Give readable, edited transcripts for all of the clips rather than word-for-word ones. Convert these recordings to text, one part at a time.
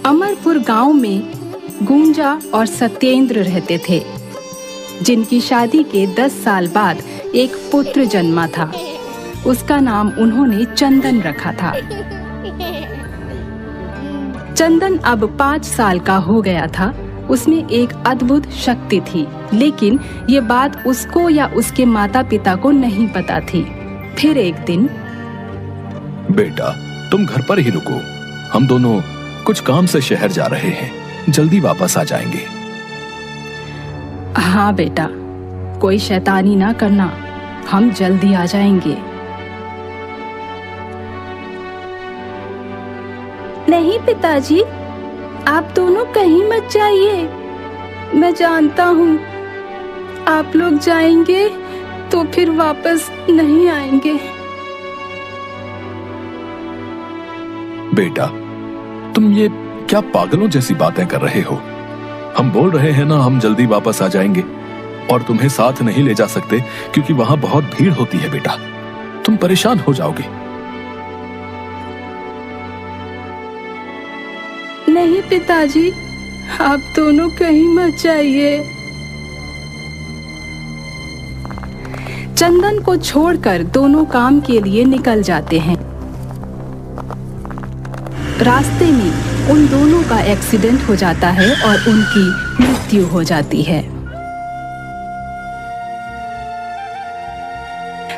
अमरपुर गांव में गुंजा और सत्येंद्र रहते थे, जिनकी शादी के 10 साल बाद एक पुत्र जन्मा था। उसका नाम उन्होंने चंदन रखा था। चंदन अब 5 साल का हो गया था। उसमें एक अद्भुत शक्ति थी, लेकिन ये बात उसको या उसके माता पिता को नहीं पता थी। फिर एक दिन, बेटा तुम घर पर ही रुको, हम दोनों कुछ काम से शहर जा रहे हैं, जल्दी वापस आ जाएंगे। हाँ बेटा, कोई शैतानी ना करना, हम जल्दी आ जाएंगे। नहीं पिताजी, आप दोनों कहीं मत जाइए। मैं जानता हूँ आप लोग जाएंगे तो फिर वापस नहीं आएंगे। बेटा तुम ये क्या पागलों जैसी बातें कर रहे हो? हम बोल रहे हैं ना हम जल्दी वापस आ जाएंगे, और तुम्हें साथ नहीं ले जा सकते क्योंकि वहां बहुत भीड़ होती है। बेटा तुम परेशान हो जाओगे। नहीं पिताजी, आप दोनों कहीं मत जाइए। चंदन को छोड़कर दोनों काम के लिए निकल जाते हैं। रास्ते में उन दोनों का एक्सीडेंट हो जाता है और उनकी मृत्यु हो जाती है।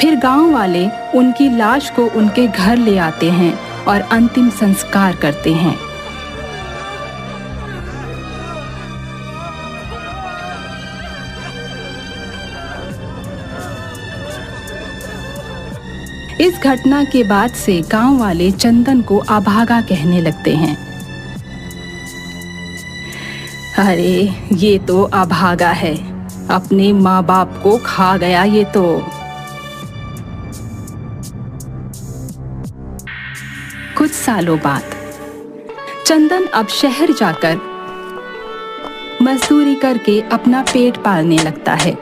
फिर गांव वाले उनकी लाश को उनके घर ले आते हैं और अंतिम संस्कार करते हैं। इस घटना के बाद से गांव वाले चंदन को अभागा कहने लगते हैं। अरे ये तो अभागा है, अपने माँ बाप को खा गया ये तो। कुछ सालों बाद चंदन अब शहर जाकर मजदूरी करके अपना पेट पालने लगता है।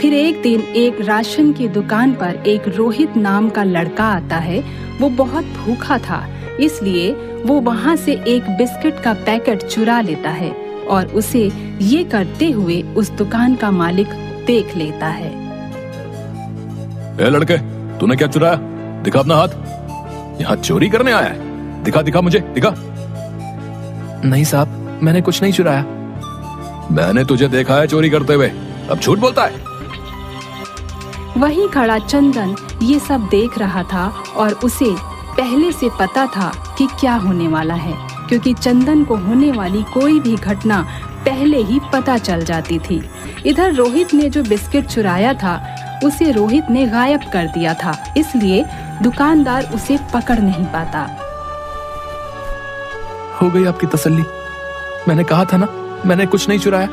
फिर एक दिन एक राशन की दुकान पर एक रोहित नाम का लड़का आता है। वो बहुत भूखा था, इसलिए वो वहाँ से एक बिस्किट का पैकेट चुरा लेता है और उसे ये करते हुए उस दुकान का मालिक देख लेता है। ए लड़के, तूने क्या चुराया? दिखा अपना हाथ। यहाँ चोरी करने आया है? दिखा दिखा मुझे, दिखा। नहीं साहब, मैंने कुछ नहीं चुराया। मैंने तुझे देखा है चोरी करते हुए, अब झूठ बोलता है। वहीं खड़ा चंदन ये सब देख रहा था और उसे पहले से पता था कि क्या होने वाला है, क्योंकि चंदन को होने वाली कोई भी घटना पहले ही पता चल जाती थी। इधर रोहित ने जो बिस्किट चुराया था उसे रोहित ने गायब कर दिया था, इसलिए दुकानदार उसे पकड़ नहीं पाता। हो गई आपकी तसल्ली? मैंने कहा था ना, मैंने कुछ नहीं चुराया।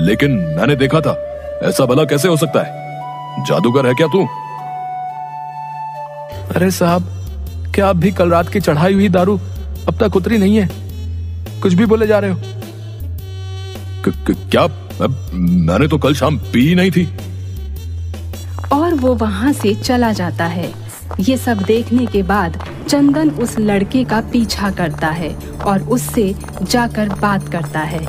लेकिन मैंने देखा था, ऐसा भला कैसे हो सकता है? जादूगर है क्या तू? अरे साहब, क्या आप भी कल रात की चढ़ाई हुई दारू अब तक उतरी नहीं है? कुछ भी बोले जा रहे हो। क्या? मैंने तो कल शाम पी नहीं थी। और वो वहां से चला जाता है। ये सब देखने के बाद चंदन उस लड़के का पीछा करता है और उससे जाकर बात करता है।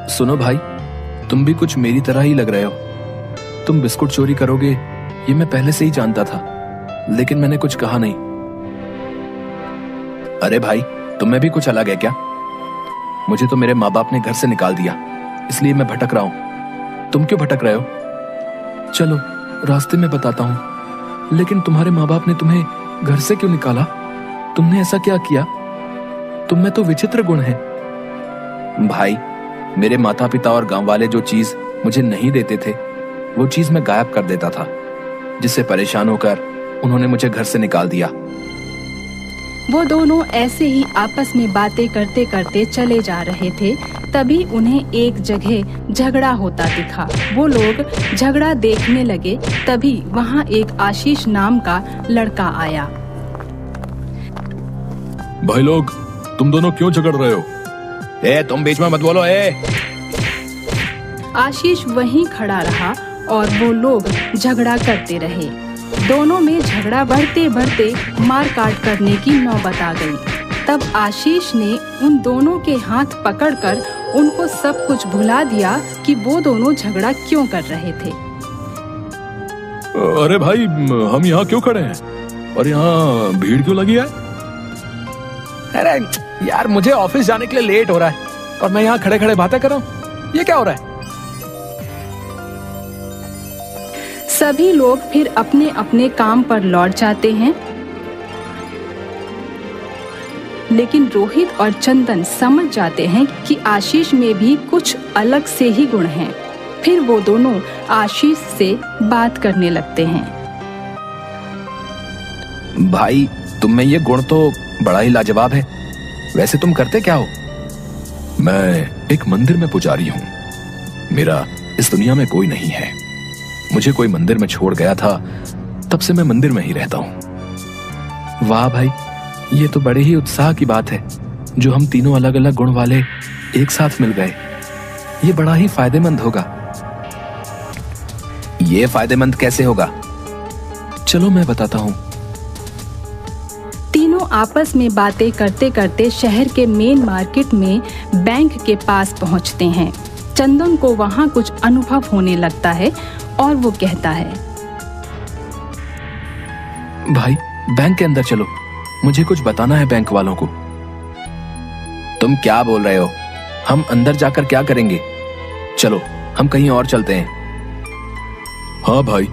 सुनो भाई, तुम भी कुछ मेरी तरह ही लग रहे हो। तुम बिस्कुट चोरी करोगे ये मैं पहले से ही जानता था, लेकिन मैंने कुछ कहा नहीं। अरे भाई, तुम्हें भी कुछ अलग है क्या? मुझे तो मेरे माँ बाप ने घर से निकाल दिया, इसलिए मैं भटक रहा हूँ। तुम क्यों भटक रहे हो? चलो रास्ते में बताता हूँ। लेकिन तुम्हारे माँ बाप ने तुम्हें घर से क्यों निकाला? तुमने ऐसा क्या किया? तुम में तो विचित्र गुण है। भाई, मेरे माता पिता और गांव वाले जो चीज मुझे नहीं देते थे वो चीज मैं गायब कर देता था, जिससे परेशान होकर उन्होंने मुझे घर से निकाल दिया। वो दोनों ऐसे ही आपस में बातें करते करते चले जा रहे थे, तभी उन्हें एक जगह झगड़ा होता दिखा। वो लोग झगड़ा देखने लगे, तभी वहां एक आशीष नाम का लड़का आया। भाई लोग, तुम दोनों क्यों झगड़ रहे हो? तुम बीच में मत बोलो। आशीष वहीं खड़ा रहा और वो लोग झगड़ा करते रहे। दोनों में झगड़ा बढ़ते बढ़ते मार काट करने की नौबत आ गई। तब आशीष ने उन दोनों के हाथ पकड़कर उनको सब कुछ भुला दिया कि वो दोनों झगड़ा क्यों कर रहे थे। अरे भाई, हम यहाँ क्यों खड़े हैं और यहाँ भीड़ क्यों लगी है? अरे यार, मुझे ऑफिस जाने के लिए लेट हो रहा है और मैं यहाँ खड़े खड़े बातें कर रहा हूँ। ये क्या हो रहा है? सभी लोग फिर अपने अपने काम पर लौट जाते हैं, लेकिन रोहित और चंदन समझ जाते हैं कि आशीष में भी कुछ अलग से ही गुण हैं। फिर वो दोनों आशीष से बात करने लगते हैं। भाई, तुम में ये गुण तो बड़ा ही लाजवाब है। वैसे तुम करते क्या हो? मैं एक मंदिर में पुजारी हूँ। मेरा इस दुनिया में कोई नहीं है। मुझे कोई मंदिर में छोड़ गया था, तब से मैं मंदिर में ही रहता हूँ। वाह भाई, ये तो बड़े ही उत्साह की बात है जो हम तीनों अलग अलग गुण वाले एक साथ मिल गए। ये बड़ा ही फायदेमंद होगा। ये फायदेमंद कैसे होगा? चलो मैं बताता हूँ। तीनों आपस में बातें करते करते शहर के मेन मार्केट में बैंक के पास पहुंचते हैं। चंदन को वहां कुछ अनुभव होने लगता है और वो कहता है, भाई बैंक के अंदर चलो, मुझे कुछ बताना है बैंक वालों को। तुम क्या बोल रहे हो? हम अंदर जाकर क्या करेंगे? चलो हम कहीं और चलते हैं। हाँ भाई,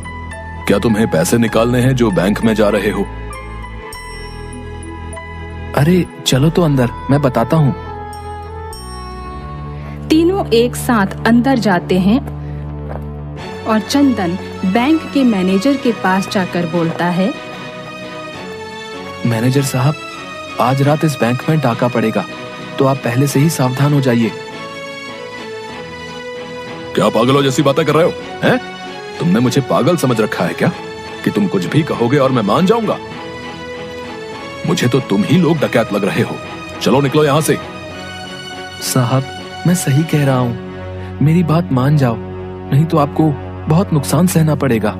क्या तुम्हें पैसे निकालने हैं जो बैंक में जा रहे हो? अरे चलो तो अंदर, मैं बताता हूँ। तीनों एक साथ अंदर जाते हैं और चंदन बैंक के मैनेजर के पास जाकर बोलता है, मैनेजर साहब, आज रात इस बैंक में डाका पड़ेगा, तो आप पहले से ही सावधान हो जाइए। क्या पागलों जैसी बातें कर रहे हो? हैं? तुमने मुझे पागल समझ रखा है क्या कि तुम कुछ भी कहोगे और मैं मान जाऊंगा? मुझे तो तुम ही लोग डकैत लग रहे हो। चलो निकलो यहाँ से। साहब, मैं सही कह रहा हूँ, मेरी बात मान जाओ, नहीं तो आपको बहुत नुकसान सहना पड़ेगा।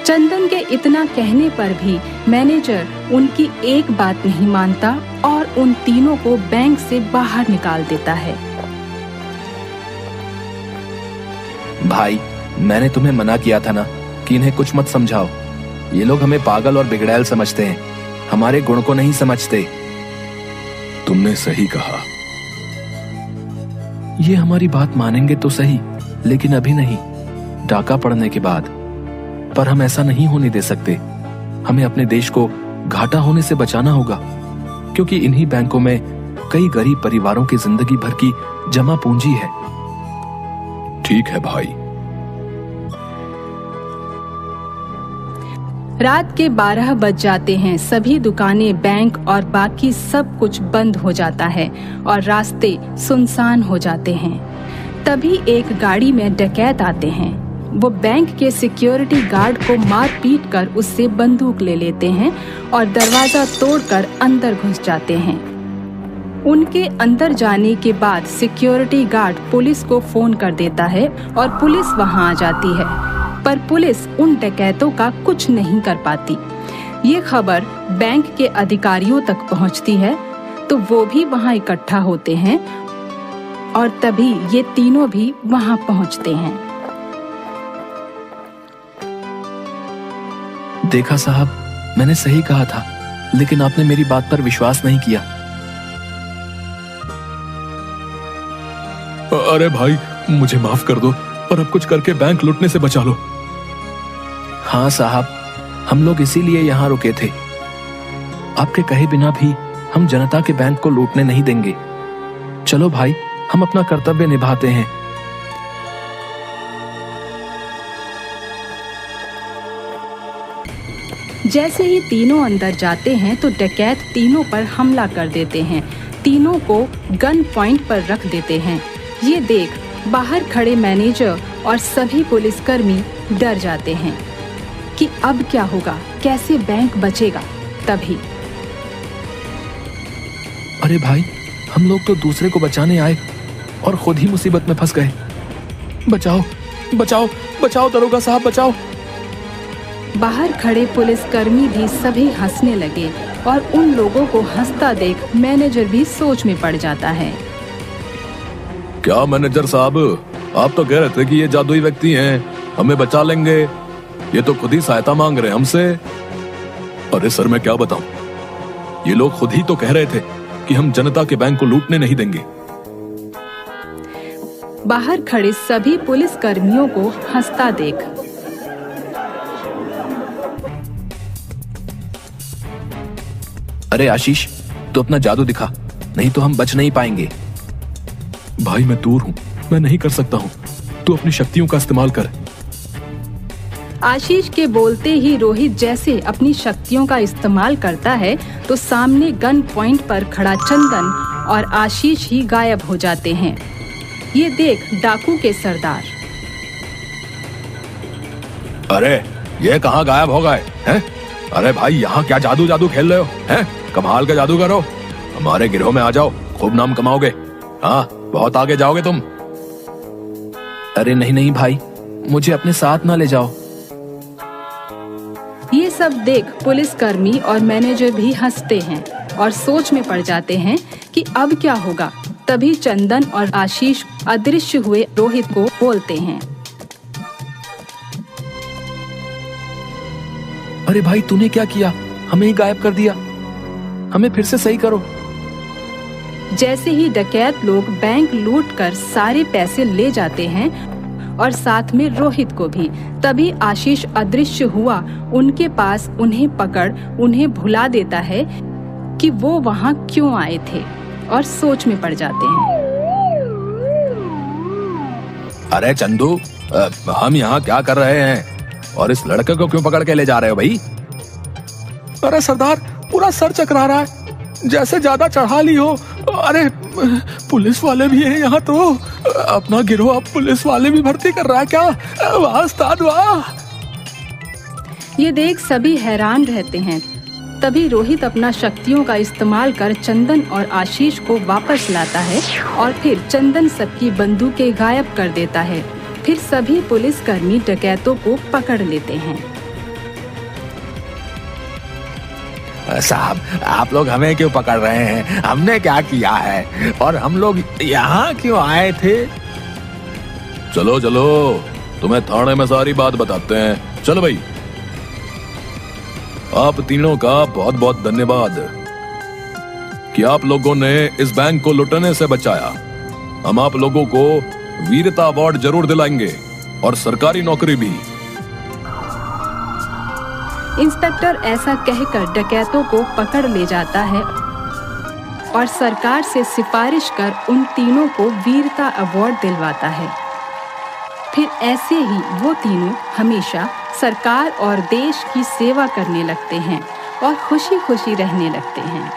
चंदन के इतना कहने पर भी मैनेजर उनकी एक बात नहीं मानता और उन तीनों को बैंक से बाहर निकाल देता है। भाई, मैंने तुम्हें मना किया था ना कि इन्हें कुछ मत समझाओ। ये लोग हमें पागल और बिगड़ैल समझते हैं, हमारे गुण को नहीं समझते। तुमने सही कहा। ये हमारी बात मानेंगे तो सही, लेकिन अभी नहीं, डाका पड़ने के बाद। पर हम ऐसा नहीं होने दे सकते। हमें अपने देश को घाटा होने से बचाना होगा, क्योंकि इन्हीं बैंकों में कई गरीब परिवारों की जिंदगी भर की जमा पूंजी है। ठीक है भाई। रात के 12 बज जाते हैं। सभी दुकानें, बैंक और बाकी सब कुछ बंद हो जाता है और रास्ते सुनसान हो जाते हैं। तभी एक गाड़ी में डकैत आते हैं। वो बैंक के सिक्योरिटी गार्ड को मार पीट कर उससे बंदूक ले लेते हैं और दरवाजा तोड़कर अंदर घुस जाते हैं। उनके अंदर जाने के बाद सिक्योरिटी गार्ड पुलिस को फोन कर देता है और पुलिस वहां आ जाती है, पर पुलिस उन डकैतों का कुछ नहीं कर पाती। ये खबर बैंक के अधिकारियों तक पहुंचती है तो वो भी वहां इकट्ठा होते हैं और तभी ये तीनों भी वहां पहुंचते हैं। देखा साहब, मैंने सही कहा था, लेकिन आपने मेरी बात पर विश्वास नहीं किया। अरे भाई, मुझे माफ कर दो और अब कुछ करके बैंक लूटने से बचा लो। हाँ साहब, हम लोग इसीलिए यहाँ रुके थे। आपके कहे बिना भी हम जनता के बैंक को लूटने नहीं देंगे। चलो भाई, हम अपना कर्तव्य निभाते हैं। जैसे ही तीनों अंदर जाते हैं तो डकैत तीनों पर हमला कर देते हैं। तीनों को गन पॉइंट पर रख देते हैं। ये देख बाहर खड़े मैनेजर और सभी पुलिसकर्मी डर जाते हैं कि अब क्या होगा, कैसे बैंक बचेगा। तभी अरे भाई, हम लोग तो दूसरे को बचाने आए और खुद ही मुसीबत में फंस गए। बचाओ बचाओ बचाओ दरोगा साहब, बचाओ। बाहर खड़े पुलिसकर्मी भी सभी हंसने लगे और उन लोगों को हंसता देख मैनेजर भी सोच में पड़ जाता है। क्या मैनेजर साहब, आप तो कह रहे थे कि ये जादुई व्यक्ति हैं, हमें बचा लेंगे। ये तो खुद ही सहायता मांग रहे हैं हमसे। अरे सर, मैं क्या बताऊं, ये लोग खुद ही तो कह रहे थे कि हम जनता के बैंक को लूटने नहीं देंगे। बाहर खड़े सभी पुलिसकर्मियों को हंसता देख अरे आशीष, तू अपना जादू दिखा, नहीं तो हम बच नहीं पाएंगे। भाई मैं दूर हूं, मैं नहीं कर सकता हूं, तू अपनी शक्तियों का इस्तेमाल कर। आशीष के बोलते ही रोहित जैसे अपनी शक्तियों का इस्तेमाल करता है तो सामने गन पॉइंट पर खड़ा चंदन और आशीष ही गायब हो जाते हैं। ये देख डाकू के सरदार, अरे ये कहाँ गायब हो गए हैं? अरे भाई, यहाँ क्या जादू जादू खेल रहे हो हैं? कमाल का जादू करो, हमारे गिरोह में आ जाओ, खूब नाम कमाओगे। हाँ, बहुत आगे जाओगे तुम। अरे नहीं नहीं भाई, मुझे अपने साथ ना ले जाओ। ये सब देख पुलिसकर्मी और मैनेजर भी हंसते हैं और सोच में पड़ जाते हैं कि अब क्या होगा। तभी चंदन और आशीष अदृश्य हुए रोहित को बोलते हैं, अरे भाई, तूने क्या किया? हमें ही गायब कर दिया, हमें फिर से सही करो। जैसे ही डकैत लोग बैंक लूटकर सारे पैसे ले जाते हैं और साथ में रोहित को भी, तभी आशीष अदृश्य हुआ उनके पास उन्हें पकड़ उन्हें भुला देता है कि वो वहां क्यों आए थे और सोच में पड़ जाते हैं। अरे चंदू, हम यहाँ क्या कर रहे हैं और इस लड़के को क्यों पकड़ के ले जा रहे हो भाई? अरे सरदार, पूरा सर चकरा रहा है, जैसे ज्यादा चढ़ा ली हो। अरे पुलिस वाले भी हैं यहाँ तो, अपना गिरोह अब पुलिस वाले भी भर्ती कर रहा है क्या? वाह उस्ताद वाह। ये देख सभी हैरान रहते हैं। तभी रोहित अपना शक्तियों का इस्तेमाल कर चंदन और आशीष को वापस लाता है और फिर चंदन सबकी बंदूकें गायब कर देता है। फिर सभी पुलिसकर्मी डकैतों को पकड़ लेते हैं। साहब, आप लोग हमें क्यों पकड़ रहे हैं? हमने क्या किया है और हम लोग यहाँ क्यों आए थे? चलो चलो, तुम्हें थाने में सारी बात बताते हैं। चलो भाई। आप तीनों का बहुत बहुत धन्यवाद कि आप लोगों ने इस बैंक को लुटने से बचाया। हम आप लोगों को वीरता अवार्ड जरूर दिलाएंगे और सरकारी नौकरी भी। इंस्पेक्टर ऐसा कहकर डकैतों को पकड़ ले जाता है और सरकार से सिफारिश कर उन तीनों को वीरता अवार्ड दिलवाता है। फिर ऐसे ही वो तीनों हमेशा सरकार और देश की सेवा करने लगते हैं और खुशी खुशी रहने लगते हैं।